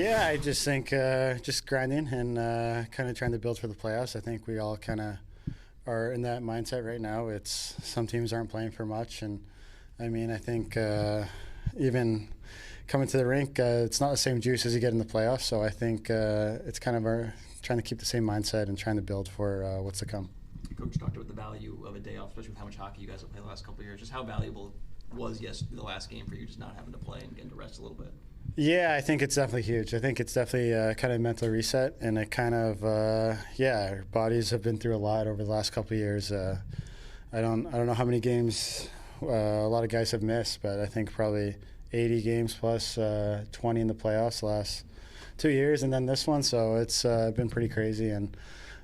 Yeah, I just think just grinding and kind of trying to build for the playoffs. I think we all kind of are in that mindset right now. It's some teams aren't playing for much, and I think even coming to the rink, it's not the same juice as you get in the playoffs. So I think it's kind of our trying to keep the same mindset and trying to build for what's to come. Coach talked about the value of a day off, especially with how much hockey you guys have played the last couple of years. Just how valuable was the last game for you, just not having to play and getting to rest a little bit? Yeah, I think it's definitely huge. I think it's definitely kind of a mental reset, and it kind of our bodies have been through a lot over the last couple of years. I don't know how many games a lot of guys have missed, but I think probably 80 games plus 20 in the playoffs the last 2 years, and then this one. So it's been pretty crazy, and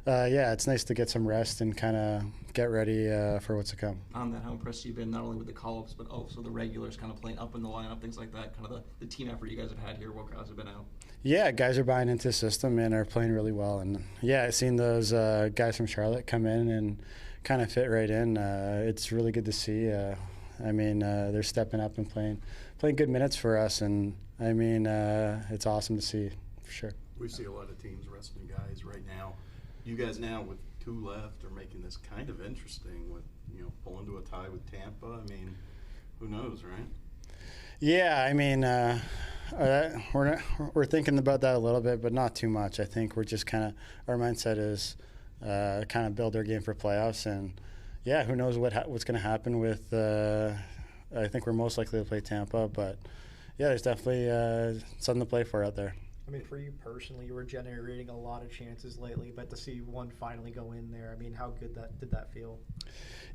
it's nice to get some rest and kind of get ready for what's to come. On that, how impressed you've been not only with the call-ups, but also the regulars kind of playing up in the lineup, things like that, kind of the team effort you guys have had here while guys have been out? Yeah, guys are buying into the system and are playing really well. And yeah, I've seen those guys from Charlotte come in and kind of fit right in. It's really good to see. They're stepping up and playing good minutes for us, and it's awesome to see for sure. We see a lot of teams resting guys right now. You guys now with 2 left are making this kind of interesting with, pulling to a tie with Tampa. Who knows, right? Yeah, we're thinking about that a little bit, but not too much. I think we're just kind of, our mindset is kind of build our game for playoffs, and yeah, who knows what's going to happen with. I think we're most likely to play Tampa, but yeah, there's definitely something to play for out there. For you personally, you were generating a lot of chances lately, but to see one finally go in there, how good did that feel?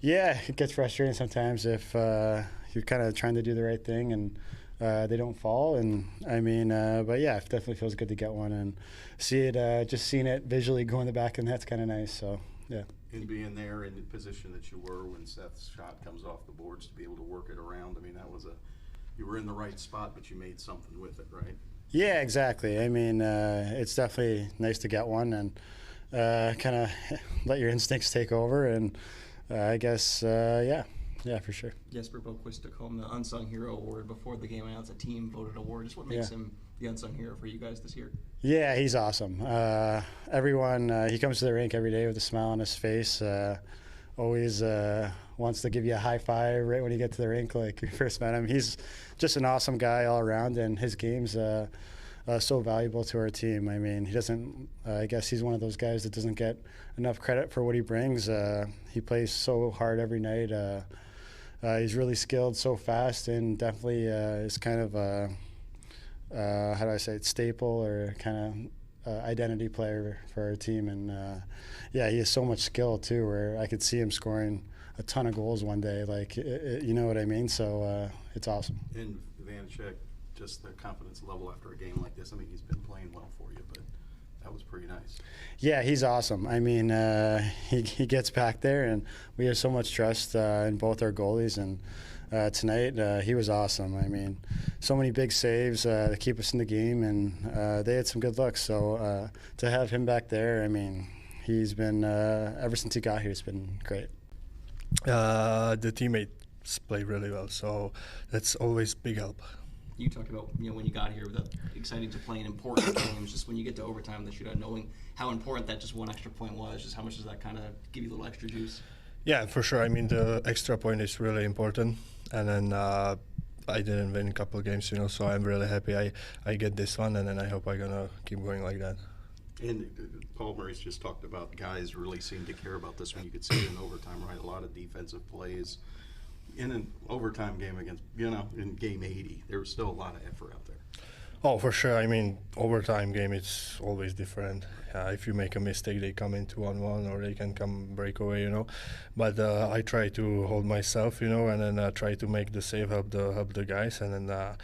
Yeah, it gets frustrating sometimes if you're kind of trying to do the right thing and they don't fall. And but yeah, it definitely feels good to get one and see it. Just seeing it visually go in the back of the net's kind of nice. So yeah. And being there in the position that you were when Seth's shot comes off the boards to be able to work it around. That was you were in the right spot, but you made something with it, right? Yeah, exactly. It's definitely nice to get one and kind of let your instincts take over. And I guess, for sure. Jesper Boquist took home the Unsung Hero Award before the game. I know it's a team-voted award. Just what makes him the unsung hero for you guys this year? Yeah, he's awesome. Everyone, he comes to the rink every day with a smile on his face. Always wants to give you a high five right when you get to the rink like you first met him. He's just an awesome guy all around, and his game's so valuable to our team. He doesn't, I guess he's one of those guys that doesn't get enough credit for what he brings. He plays so hard every night. He's really skilled, so fast, and definitely is kind of a staple or kind of identity player for our team. And he has so much skill too, where I could see him scoring a ton of goals one day, you know what I mean? So it's awesome. And Vanacek, just the confidence level after a game like this. He's been playing well for you, but that was pretty nice. Yeah, he's awesome. He gets back there, and we have so much trust in both our goalies. And tonight, he was awesome. So many big saves to keep us in the game, and they had some good looks. So to have him back there, he's been, ever since he got here, it's been great. The teammates play really well, so that's always big help. You talked about when you got here, exciting to play in important games. Just when you get to overtime, the shootout, knowing how important that just one extra point was. Just how much does that kind of give you a little extra juice? Yeah, for sure. The extra point is really important, and then I didn't win a couple of games, so I'm really happy I get this one, and then I hope I'm gonna keep going like that. And Paul Murray's just talked about guys really seem to care about this one. You could see it in overtime, right? A lot of defensive plays. In an overtime game against, in game 80, there was still a lot of effort out there. Oh, for sure. Overtime game, it's always different. If you make a mistake, they come in 2-on-1, or they can come break away, But I try to hold myself, and then try to make the save, help the guys, and then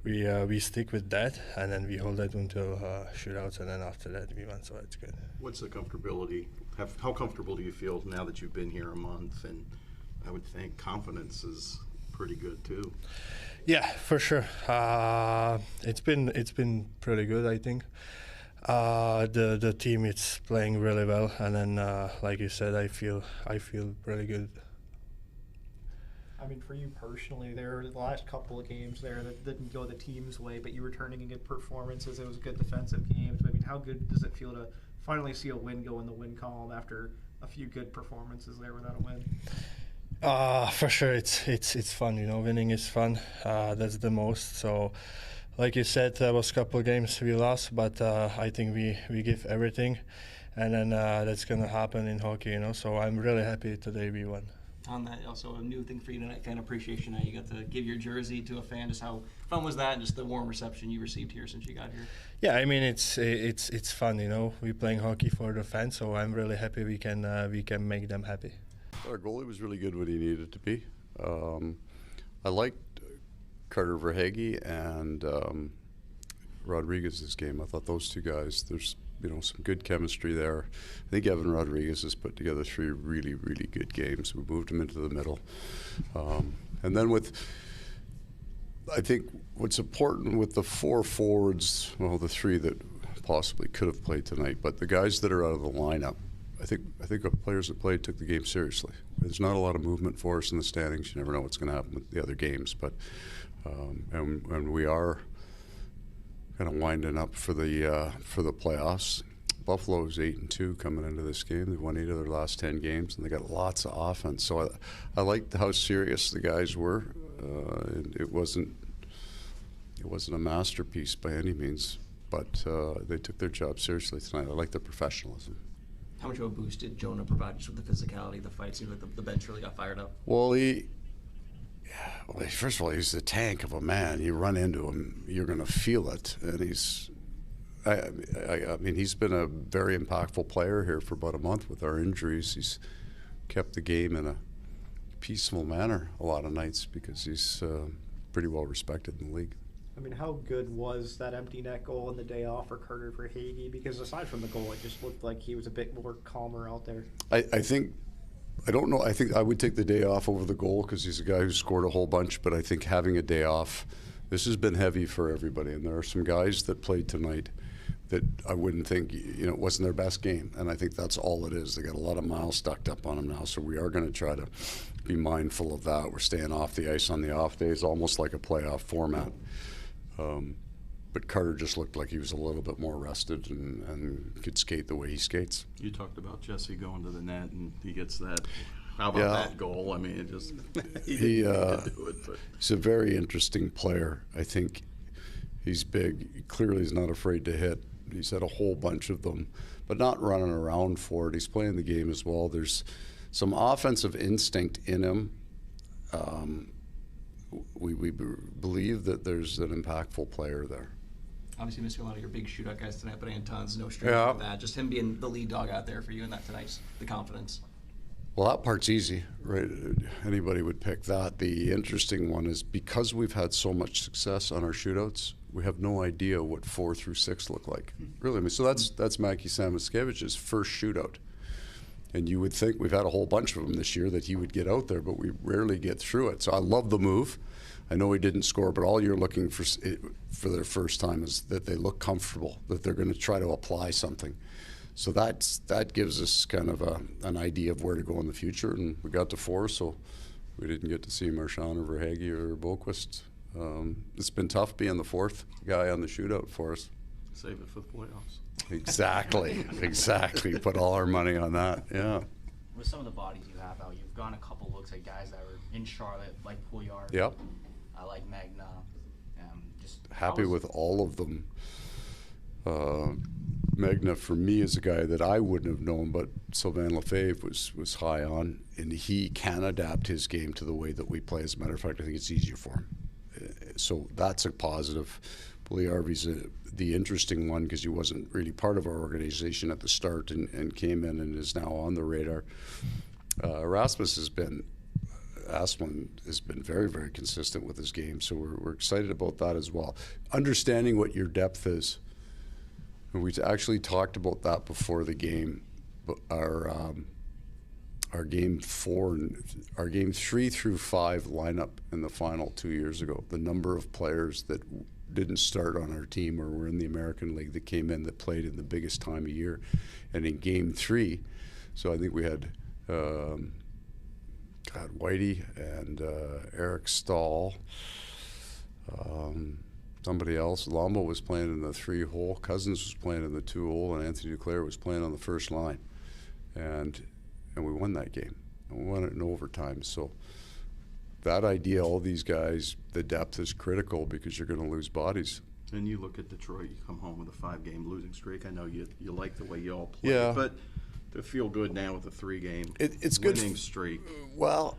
we stick with that, and then we hold that until shootouts, and then after that we won. So it's good. What's the comfortability? How comfortable do you feel now that you've been here a month? And I would think confidence is pretty good too. Yeah, for sure. It's been pretty good, I think. The team is playing really well, and then like you said, I feel really good. I mean, for you personally, there were the last couple of games there that didn't go the team's way, but you were turning in good performances. It was good defensive games. I mean, how good does it feel to finally see a win go in the win column after a few good performances there without a win? For sure, it's fun. You know, winning is fun. That's the most. So, like you said, there was a couple of games we lost, but I think we give everything, and then that's gonna happen in hockey. You know, so I'm really happy today we won. On that, also a new thing for you tonight, fan appreciation night. You got to give your jersey to a fan. Just how fun was that, and just the warm reception you received here since you got here? Yeah, I mean it's fun. You know, we're playing hockey for the fans, so I'm really happy we can make them happy. Our goalie was really good when he needed to be. I liked Carter Verhaeghe and Rodriguez this game. I thought those two guys, there's some good chemistry there. I think Evan Rodriguez has put together 3 really, really good games. We moved him into the middle. And then I think what's important with the 4 forwards, well, the 3 that possibly could have played tonight, but the guys that are out of the lineup, I think the players that played took the game seriously. There's not a lot of movement for us in the standings. You never know what's going to happen with the other games, but and we are kind of winding up for the playoffs. Buffalo's 8-2 coming into this game. They've won 8 of their last 10 games, and they got lots of offense. So I liked how serious the guys were. It wasn't a masterpiece by any means, but they took their job seriously tonight. I like their professionalism. How much of a boost did Jonah provide just with the physicality, the fight? Seems like the bench really got fired up. Well, first of all, he's the tank of a man. You run into him, you're going to feel it. And I mean, he's been a very impactful player here for about a month with our injuries. He's kept the game in a peaceful manner a lot of nights because he's pretty well respected in the league. I mean, how good was that empty net goal in the day off for Carter Verhaeghe? Because aside from the goal, it just looked like he was a bit more calmer out there. I think I would take the day off over the goal because he's a guy who scored a whole bunch, but I think having a day off, this has been heavy for everybody, and there are some guys that played tonight that I wouldn't think, it wasn't their best game, and I think that's all it is. They got a lot of miles stuck up on them now, so we are going to try to be mindful of that. We're staying off the ice on the off days, almost like a playoff format. But Carter just looked like he was a little bit more rested and could skate the way he skates. You talked about Jesse going to the net, and he gets that. How about that goal? I mean, it just he didn't do it. But he's a very interesting player. I think he's big. Clearly, he's not afraid to hit. He's had a whole bunch of them, but not running around for it. He's playing the game as well. There's some offensive instinct in him. We believe that there's an impactful player there. Obviously missing a lot of your big shootout guys tonight, but Anton's no stranger to that. Just him being the lead dog out there for you in that tonight's the confidence. Well, that part's easy, right? Anybody would pick that. The interesting one is because we've had so much success on our shootouts, we have no idea what 4 through 6 look like. Really, I mean, so that's Mackie Samoskiewicz's first shootout. And you would think we've had a whole bunch of them this year that he would get out there, but we rarely get through it. So I love the move. I know he didn't score, but all you're looking for their first time is that they look comfortable, that they're going to try to apply something. So that gives us kind of an idea of where to go in the future. And we got to 4, so we didn't get to see Marchand or Verhaeghe or Boquist. It's been tough being the 4th guy on the shootout for us. Save it for the playoffs. Exactly. Put all our money on that, yeah. With some of the bodies you have out, you've gone a couple looks at guys that were in Charlotte, like Pouillard. Yep. I like Magna. Just happy with all of them. Magna, for me, is a guy that I wouldn't have known, but Sylvain Lefebvre was high on, and he can adapt his game to the way that we play. As a matter of fact, I think it's easier for him. So that's a positive. Pouillard's the interesting one because he wasn't really part of our organization at the start and came in and is now on the radar. Asplund has been very, very consistent with his game, so we're excited about that as well. Understanding what your depth is. And we actually talked about that before the game. Our game 3 through 5 lineup in the final 2 years ago, the number of players that didn't start on our team or were in the American League that came in that played in the biggest time of year. And in game 3, so I think we had God, Whitey and Eric Stahl. Somebody else. Lombo was playing in the 3-hole. Cousins was playing in the 2-hole, and Anthony Duclair was playing on the first line. And we won that game. And we won it in overtime. So that idea, all these guys, the depth is critical because you're going to lose bodies. And you look at Detroit, you come home with a 5-game losing streak. I know you like the way you all play, Yeah. but to feel good now with a 3-game It's good winning streak. Well,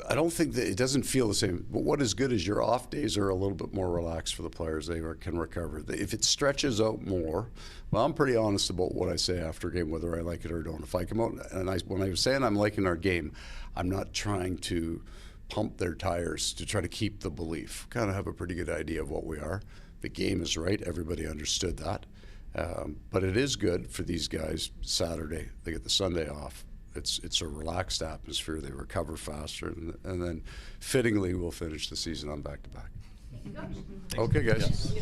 I don't think that it doesn't feel the same. But what is good is your off days are a little bit more relaxed for the players. They can recover. If it stretches out more, well, I'm pretty honest about what I say after a game, whether I like it or don't. If I come out and when I was saying I'm liking our game, I'm not trying to pump their tires to try to keep the belief. Kind of have a pretty good idea of what we are. The game is right. Everybody understood that. But it is good for these guys. Saturday, they get the Sunday off. It's a relaxed atmosphere. They recover faster, and then fittingly, we'll finish the season on back-to-back. Okay, guys.